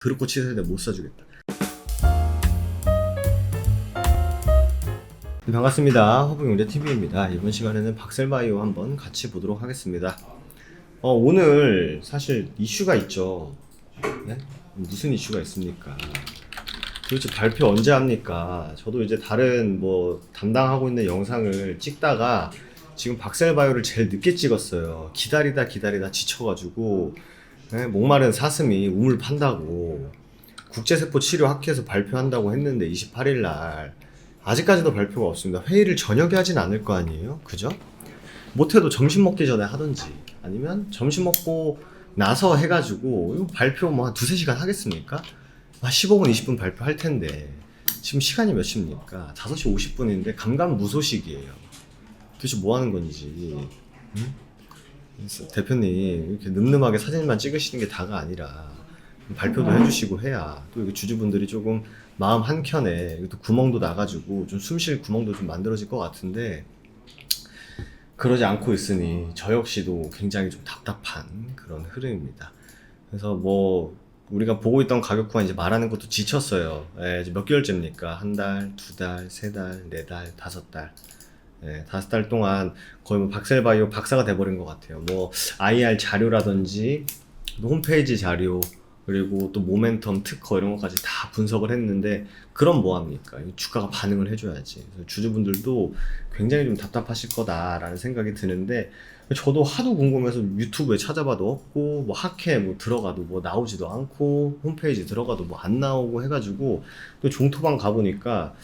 그렇고 치사한데 못 사주겠다. 네, 반갑습니다. 허브용대TV입니다. 이번 시간에는 박셀바이오 한번 같이 보도록 하겠습니다. 오늘 사실 이슈가 있죠. 네? 무슨 이슈가 있습니까? 도대체 발표 언제 합니까? 저도 이제 다른 뭐 담당하고 있는 영상을 찍다가 지금 박셀바이오를 제일 늦게 찍었어요. 기다리다 지쳐가지고 네? 목마른 사슴이 우물 판다고 국제세포 치료 학회에서 발표한다고 했는데 28일 날 아직까지도 발표가 없습니다. 회의를 저녁에 하진 않을 거 아니에요? 그죠? 못해도 점심 먹기 전에 하든지 아니면 점심 먹고 나서 해가지고 이거 발표 뭐 한 두세 시간 하겠습니까? 15분 20분 발표할 텐데 지금 시간이 몇 시입니까? 5시 50분인데 감감무소식이에요. 도대체 뭐 하는 건지. 응? 그래서 대표님 이렇게 늠름하게 사진만 찍으시는 게 다가 아니라 발표도 해주시고 해야 또 여기 주주분들이 조금 마음 한켠에 또 구멍도 나가지고 좀 숨 쉴 구멍도 좀 만들어질 것 같은데 그러지 않고 있으니 저 역시도 굉장히 좀 답답한 그런 흐름입니다. 그래서 뭐 우리가 보고 있던 가격 구간 이제 말하는 것도 지쳤어요. 이제 몇 개월째입니까? 한 달, 두 달, 세 달, 네 달, 다섯 달. 5달 동안 거의 뭐 박셀바이오 박사가 돼버린 것 같아요. 뭐 IR 자료라든지 홈페이지 자료 그리고 또 모멘텀 특허 이런 것까지 다 분석을 했는데 그럼 뭐합니까? 주가가 반응을 해줘야지. 그래서 주주분들도 굉장히 좀 답답하실 거다라는 생각이 드는데 저도 하도 궁금해서 유튜브에 찾아봐도 없고 뭐 학회 뭐 들어가도 뭐 나오지도 않고 홈페이지 들어가도 뭐 안 나오고 해가지고 또 종토방 가보니까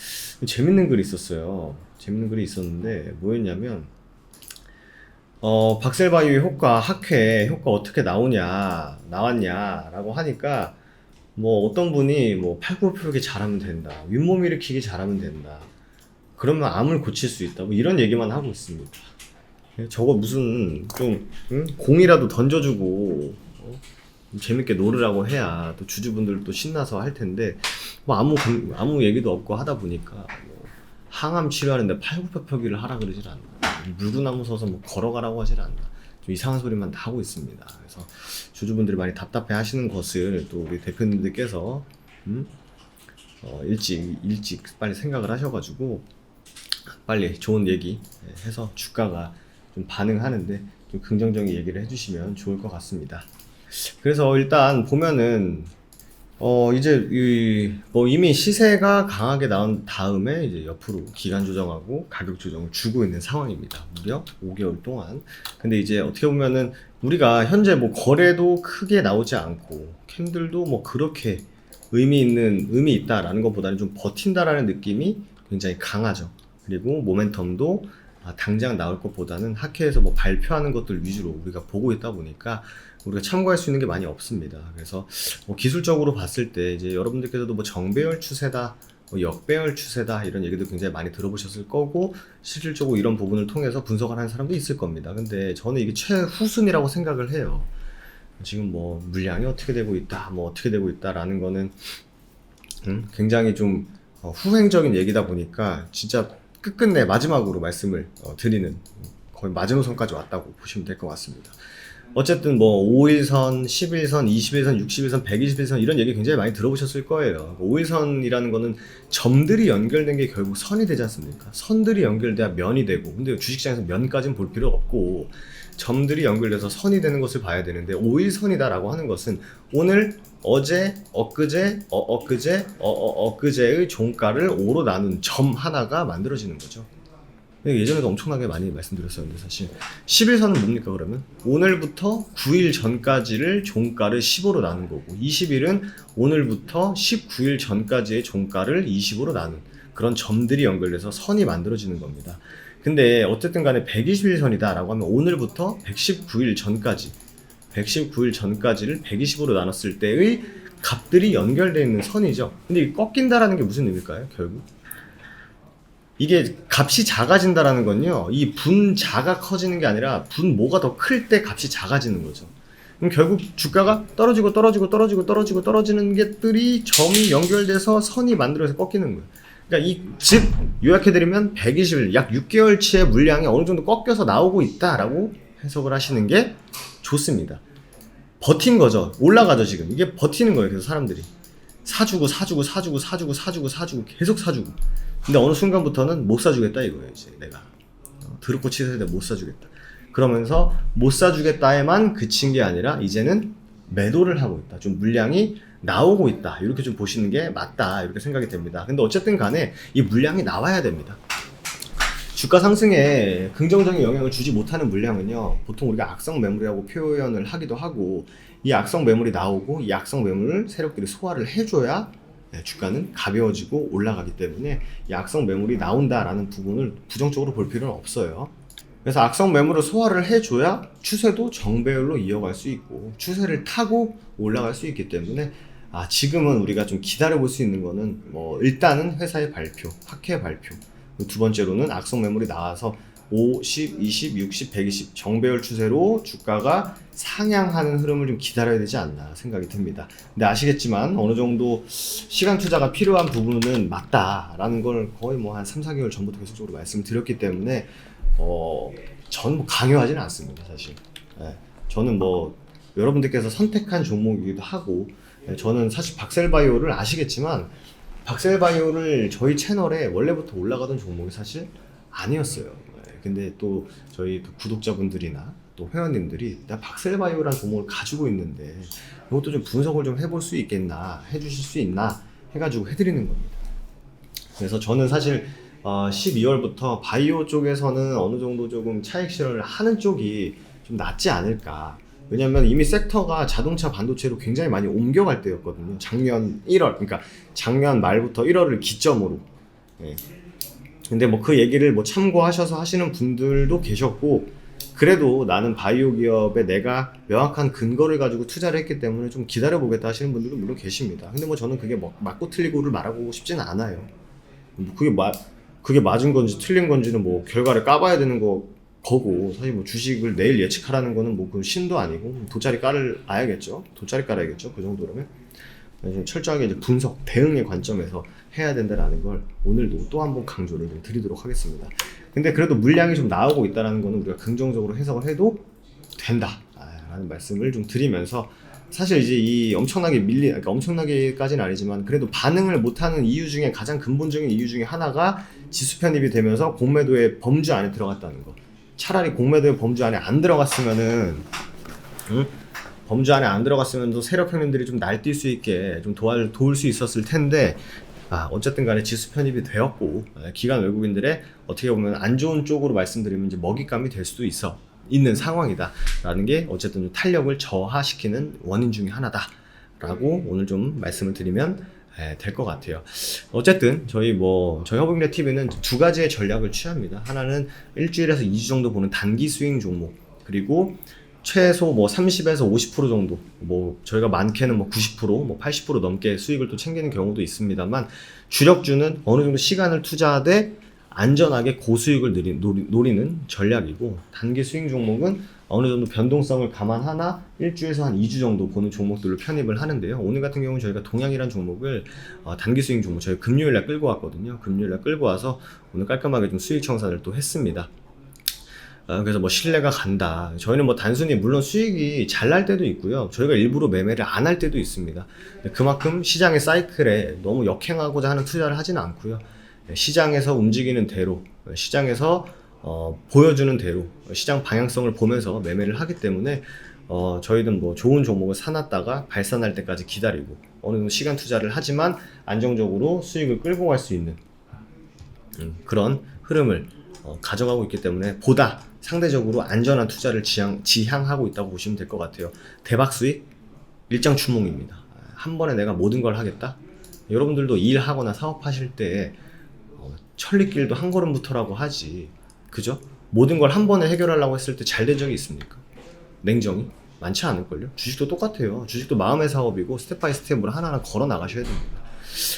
재밌는 글이 있었어요. 재밌는 글이 있었는데 뭐였냐면 박셀바이오 효과 학회 효과 어떻게 나왔냐라고 하니까 뭐 어떤 분이 뭐 팔굽혀펴기 잘하면 된다, 윗몸 일으키기 잘하면 된다, 그러면 암을 고칠 수 있다, 뭐 이런 얘기만 하고 있습니다. 저거 무슨 좀 공이라도 던져주고 재밌게 놀으라고 해야 또 주주분들도 신나서 할 텐데 뭐 아무 얘기도 없고 하다 보니까 뭐 항암 치료하는데 팔굽혀펴기를 하라 그러질 않나, 물구나무 서서 뭐 걸어가라고 하질 않나, 좀 이상한 소리만 다 하고 있습니다. 그래서 주주분들이 많이 답답해 하시는 것을 또 우리 대표님들께서 일찍 빨리 생각을 하셔가지고 빨리 좋은 얘기 해서 주가가 좀 반응하는데 좀 긍정적인 얘기를 해주시면 좋을 것 같습니다. 그래서 일단 보면은 이제 뭐 이미 시세가 강하게 나온 다음에 이제 옆으로 기간 조정하고 가격 조정을 주고 있는 상황입니다. 무려 5개월 동안. 근데 이제 어떻게 보면은 우리가 현재 뭐 거래도 크게 나오지 않고 캔들도 뭐 그렇게 의미 있다라는 것보다는 좀 버틴다라는 느낌이 굉장히 강하죠. 그리고 모멘텀도 당장 나올 것보다는 학회에서 뭐 발표하는 것들 위주로 우리가 보고 있다 보니까 우리가 참고할 수 있는 게 많이 없습니다. 그래서 뭐 기술적으로 봤을 때 이제 여러분들께서도 뭐 정배열 추세다, 뭐 역배열 추세다 이런 얘기도 굉장히 많이 들어보셨을 거고 실질적으로 이런 부분을 통해서 분석을 하는 사람도 있을 겁니다. 근데 저는 이게 최후순이라고 생각을 해요. 지금 뭐 물량이 어떻게 되고 있다, 뭐 어떻게 되고 있다라는 거는 굉장히 좀 후행적인 얘기다 보니까 진짜 끝끝내 마지막으로 말씀을 드리는 거의 마지노선까지 왔다고 보시면 될 것 같습니다. 어쨌든 뭐 5일선, 10일선, 20일선, 60일선, 120일선 이런 얘기 굉장히 많이 들어보셨을 거예요. 5일선이라는 거는 점들이 연결된 게 결국 선이 되지 않습니까? 선들이 연결돼야 면이 되고, 근데 주식시장에서 면까지는 볼 필요 없고 점들이 연결돼서 선이 되는 것을 봐야 되는데 5일선이다라고 하는 것은 오늘, 어제, 엊그제의 종가를 5로 나눈 점 하나가 만들어지는 거죠. 예전에도 엄청나게 많이 말씀드렸었는데 사실 10일선은 뭡니까 그러면? 오늘부터 9일 전까지를 종가를 15로 나눈 거고 20일은 오늘부터 19일 전까지의 종가를 20으로 나눈 그런 점들이 연결돼서 선이 만들어지는 겁니다. 근데 어쨌든 간에 120일선이다 라고 하면 오늘부터 119일 전까지를 120으로 나눴을 때의 값들이 연결되어 있는 선이죠. 근데 이 꺾인다라는 게 무슨 의미일까요? 결국 이게 값이 작아진다라는 건요, 이 분자가 커지는 게 아니라 분모가 더 클 때 값이 작아지는 거죠. 그럼 결국 주가가 떨어지는 것들이 점이 연결돼서 선이 만들어서 꺾이는 거예요. 그러니까 즉 요약해드리면 120일 약 6개월치의 물량이 어느 정도 꺾여서 나오고 있다라고 해석을 하시는 게 좋습니다. 버틴 거죠. 올라가죠 지금. 이게 버티는 거예요. 그래서 사람들이 사주고 계속 사주고. 근데 어느 순간부터는 못 사주겠다 이거예요. 이제 내가 드럽고 치사한데 못 사주겠다. 그러면서 못 사주겠다에만 그친 게 아니라 이제는 매도를 하고 있다. 좀 물량이 나오고 있다. 이렇게 좀 보시는 게 맞다. 이렇게 생각이 됩니다. 근데 어쨌든 간에 이 물량이 나와야 됩니다. 주가 상승에 긍정적인 영향을 주지 못하는 물량은요, 보통 우리가 악성 매물이라고 표현을 하기도 하고, 이 악성 매물이 나오고 이 악성 매물을 세력들이 소화를 해줘야 주가는 가벼워지고 올라가기 때문에 이 악성 매물이 나온다라는 부분을 부정적으로 볼 필요는 없어요. 그래서 악성 매물을 소화를 해줘야 추세도 정배열로 이어갈 수 있고 추세를 타고 올라갈 수 있기 때문에 지금은 우리가 좀 기다려볼 수 있는 거는 일단은 회사의 발표, 학회 발표, 두 번째로는 악성 매물이 나와서 5, 10, 20, 60, 120 정배열 추세로 주가가 상향하는 흐름을 좀 기다려야 되지 않나 생각이 듭니다. 근데 아시겠지만 어느 정도 시간 투자가 필요한 부분은 맞다라는 걸 거의 한 3, 4개월 전부터 계속적으로 말씀을 드렸기 때문에 저는 강요하지는 않습니다, 사실. 저는 여러분들께서 선택한 종목이기도 하고, 저는 사실 박셀바이오를 아시겠지만 박셀바이오를 저희 채널에 원래부터 올라가던 종목이 사실 아니었어요. 근데 또 저희 구독자분들이나 또 회원님들이 나 박셀바이오라는 종목을 가지고 있는데 이것도 좀 분석을 좀 해볼 수 있겠나, 해주실 수 있나 해가지고 해드리는 겁니다. 그래서 저는 사실 12월부터 바이오 쪽에서는 어느 정도 조금 차익 실현을 하는 쪽이 좀 낫지 않을까. 왜냐면 이미 섹터가 자동차 반도체로 굉장히 많이 옮겨갈 때였거든요. 작년 1월, 그러니까 작년 말부터 1월을 기점으로. 근데 그 얘기를 참고하셔서 하시는 분들도 계셨고, 그래도 나는 바이오 기업에 내가 명확한 근거를 가지고 투자를 했기 때문에 좀 기다려보겠다 하시는 분들도 물론 계십니다. 근데 저는 그게 맞고 틀리고를 말하고 싶지는 않아요. 그게 맞은 건지 틀린 건지는 결과를 까봐야 되는 거고, 사실 주식을 내일 예측하라는 거는 그 신도 아니고 돗자리 깔아야겠죠. 돗자리 깔아야겠죠. 그 정도라면 좀 철저하게 이제 분석, 대응의 관점에서 해야 된다라는 걸 오늘도 또 한 번 강조를 좀 드리도록 하겠습니다. 근데 그래도 물량이 좀 나오고 있다는 거는 우리가 긍정적으로 해석을 해도 된다라는 말씀을 좀 드리면서, 사실 이제 이 엄청나게 그러니까 엄청나게까지는 아니지만 그래도 반응을 못하는 이유 중에 가장 근본적인 이유 중에 하나가 지수 편입이 되면서 공매도의 범주 안에 들어갔다는 거. 차라리 공매도의 범주 안에 안 들어갔으면은, 범주 안에 안 들어갔으면 세력 형님들이 좀 날뛸 수 있게 좀 도울 수 있었을 텐데, 어쨌든 간에 지수 편입이 되었고, 기관 외국인들의 어떻게 보면 안 좋은 쪽으로 말씀드리면 이제 먹잇감이 될 수도 있는 상황이다라는 게 어쨌든 좀 탄력을 저하시키는 원인 중에 하나다라고 오늘 좀 말씀을 드리면 될 것 같아요. 어쨌든 저희 허브인레 TV는 두 가지의 전략을 취합니다. 하나는 일주일에서 2주 정도 보는 단기 스윙 종목, 그리고 최소 30에서 50% 정도, 저희가 많게는 90%, 80% 넘게 수익을 또 챙기는 경우도 있습니다만, 주력주는 어느 정도 시간을 투자하되 안전하게 고수익을 노리는 전략이고, 단기 스윙 종목은 어느 정도 변동성을 감안하나 일주에서 한 2주 정도 보는 종목들을 편입을 하는데요. 오늘 같은 경우는 저희가 동양이라는 종목을 단기 스윙 종목 저희 금요일날 끌고 왔거든요. 금요일날 끌고 와서 오늘 깔끔하게 좀 수익 청산을 또 했습니다. 그래서 신뢰가 간다. 저희는 단순히 물론 수익이 잘 날 때도 있고요. 저희가 일부러 매매를 안 할 때도 있습니다. 그만큼 시장의 사이클에 너무 역행하고자 하는 투자를 하지는 않고요. 시장에서 움직이는 대로, 시장에서 보여주는 대로 시장 방향성을 보면서 매매를 하기 때문에 저희는 좋은 종목을 사놨다가 발산할 때까지 기다리고 어느 정도 시간 투자를 하지만 안정적으로 수익을 끌고 갈 수 있는 그런 흐름을 가져가고 있기 때문에 보다 상대적으로 안전한 투자를 지향하고 있다고 보시면 될 것 같아요. 대박 수익 일장춘몽입니다. 한 번에 내가 모든 걸 하겠다. 여러분들도 일하거나 사업하실 때 천리길도 한 걸음부터라고 하지, 그죠? 모든 걸 한 번에 해결하려고 했을 때 잘 된 적이 있습니까? 냉정히 많지 않을걸요. 주식도 똑같아요. 주식도 마음의 사업이고 스텝 바이 스텝으로 하나하나 걸어 나가셔야 됩니다.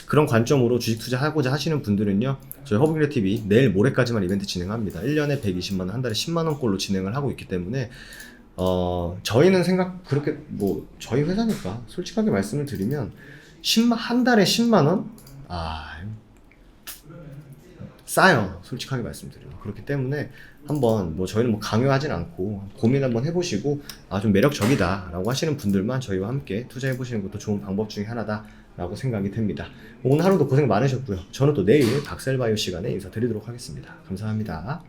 그런 관점으로 주식 투자하고자 하시는 분들은요, 저희 허브인레 TV 내일 모레까지만 이벤트 진행합니다. 1년에 120만원, 한 달에 10만원꼴로 진행을 하고 있기 때문에 저희는 그렇게 저희 회사니까 솔직하게 말씀을 드리면 한 달에 10만원? 싸요. 솔직하게 말씀드려요. 그렇기 때문에 한번 뭐 저희는 뭐 강요하진 않고 고민 한번 해보시고 아 좀 매력적이다 라고 하시는 분들만 저희와 함께 투자해보시는 것도 좋은 방법 중에 하나다 라고 생각이 됩니다. 오늘 하루도 고생 많으셨고요. 저는 또 내일 박셀바이오 시간에 인사드리도록 하겠습니다. 감사합니다.